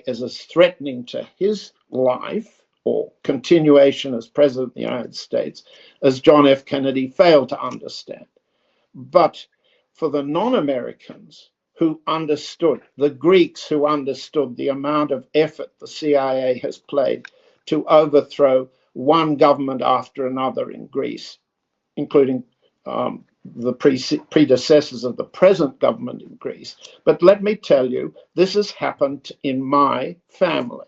is as threatening to his life or continuation as President of the United States as John F. Kennedy failed to understand. But for the non-Americans who understood, the Greeks who understood the amount of effort the CIA has played to overthrow one government after another in Greece, including the predecessors of the present government in Greece. But let me tell you, this has happened in my family.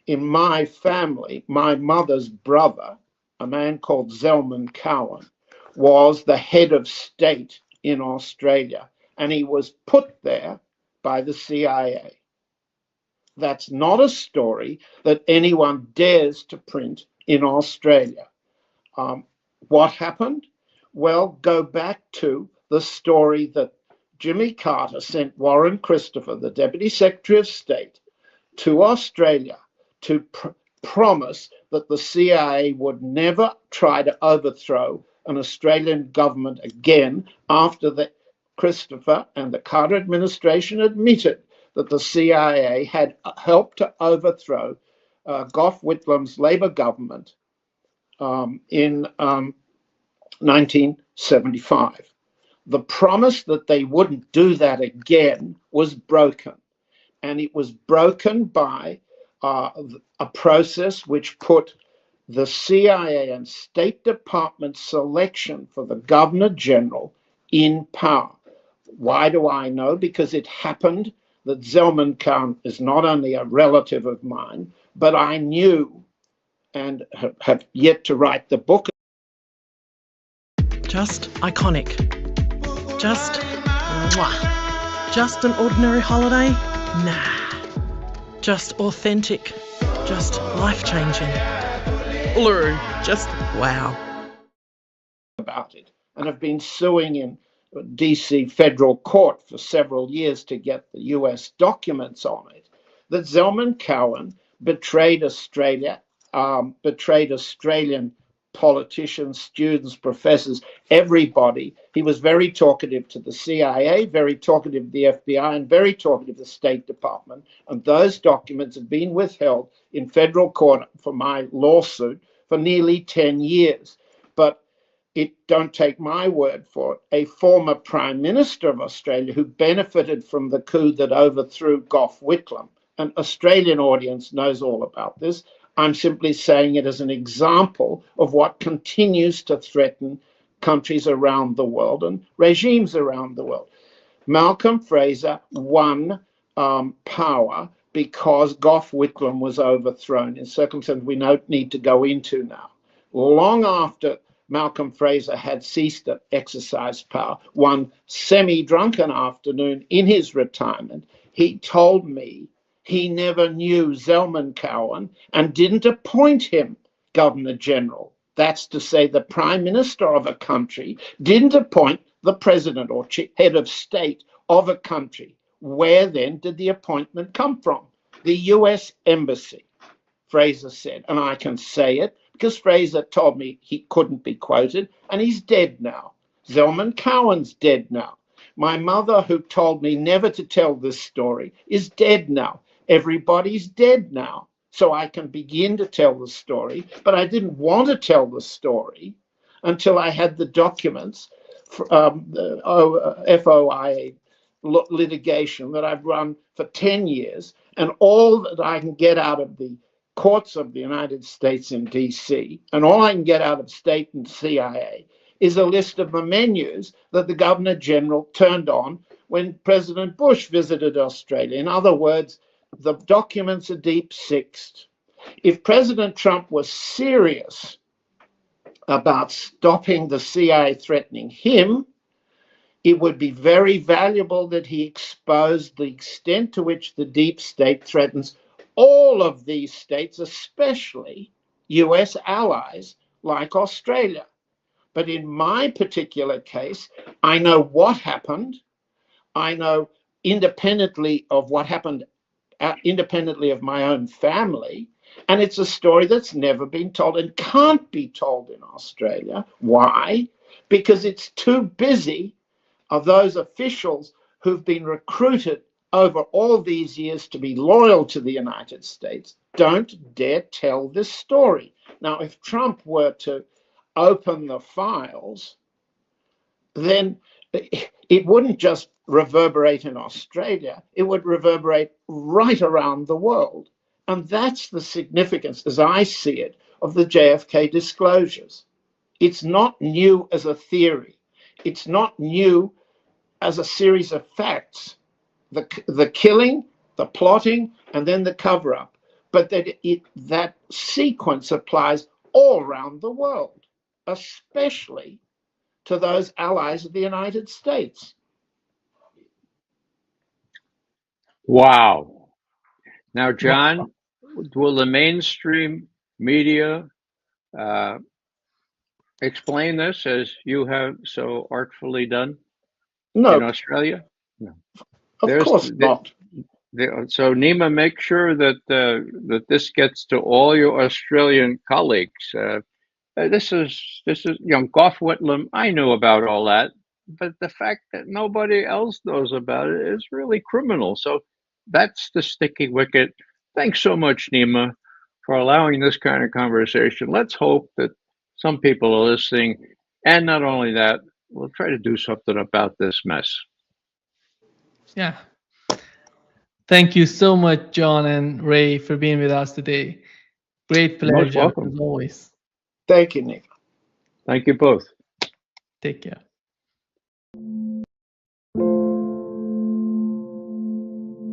In my family, my mother's brother, a man called Zelman Cowen, was the head of state in Australia, and he was put there by the CIA. That's not a story that anyone dares to print in Australia. What happened? Well, go back to the story that Jimmy Carter sent Warren Christopher, the Deputy Secretary of State, to Australia to promise that the CIA would never try to overthrow an Australian government again after the Christopher and the Carter administration admitted that the CIA had helped to overthrow Gough Whitlam's Labor government in 1975. The promise that they wouldn't do that again was broken, and it was broken by a process which put the CIA and State Department selection for the Governor General in power. Why do I know? Because it happened that Zelman Cowen is not only a relative of mine, but I knew and have yet to write the book. Just iconic. Just mwah. Just an ordinary holiday? Nah. Just authentic. Just life-changing. Uluru. Just wow. About it, and have been suing in DC federal court for several years to get the US documents on it, that Zelman Cowen betrayed Australia, betrayed Australian politicians, students, professors, everybody. He was very talkative to the CIA, very talkative to the FBI, and very talkative to the State Department. And those documents have been withheld in federal court for my lawsuit for nearly 10 years. But don't take my word for it, a former Prime Minister of Australia who benefited from the coup that overthrew Gough Whitlam, an Australian audience knows all about this. I'm simply saying it as an example of what continues to threaten countries around the world and regimes around the world. Malcolm Fraser won power because Gough Whitlam was overthrown in circumstances we don't need to go into now. Long after Malcolm Fraser had ceased to exercise power, one semi-drunken afternoon in his retirement, he told me he never knew Zelman Cowen and didn't appoint him Governor General. That's to say, the Prime Minister of a country didn't appoint the President or head of state of a country. Where then did the appointment come from? The US Embassy, Fraser said, and I can say it because Fraser told me he couldn't be quoted, and he's dead now. Zelman Cowen's dead now. My mother, who told me never to tell this story, is dead now. Everybody's dead now. So I can begin to tell the story, but I didn't want to tell the story until I had the documents, the FOIA litigation that I've run for 10 years, and all that I can get out of the courts of the United States in DC, and all I can get out of state and CIA is a list of the menus that the Governor General turned on when President Bush visited Australia. In other words, the documents are deep-sixed. If President Trump was serious about stopping the CIA threatening him, it would be very valuable that he exposed the extent to which the deep state threatens all of these states, especially US allies like Australia. But in my particular case, I know what happened. I know independently of what happened, independently of my own family. And it's a story that's never been told and can't be told in Australia. Why? Because it's too busy of those officials who've been recruited over all these years to be loyal to the United States don't dare tell this story. Now, if Trump were to open the files, then it wouldn't just reverberate in Australia, it would reverberate right around the world. And that's the significance, as I see it, of the JFK disclosures. It's not new as a theory. It's not new as a series of facts. The killing, the plotting, and then the cover-up. But that sequence applies all around the world, especially to those allies of the United States. Wow. Now, John, will the mainstream media explain this as you have so artfully done in No, Australia? No. of course not. So Nima, make sure that that this gets to all your Australian colleagues. This is Gough Whitlam. I knew about all that, but the fact that nobody else knows about it is really criminal. So that's the sticky wicket. Thanks so much, Nima, for allowing this kind of conversation. Let's hope that some people are listening, and not only that, we'll try to do something about this mess. Yeah. Thank you so much, John and Ray, for being with us today. Great You're most pleasure, welcome. as always. Thank you, Nick. Thank you both. Take care.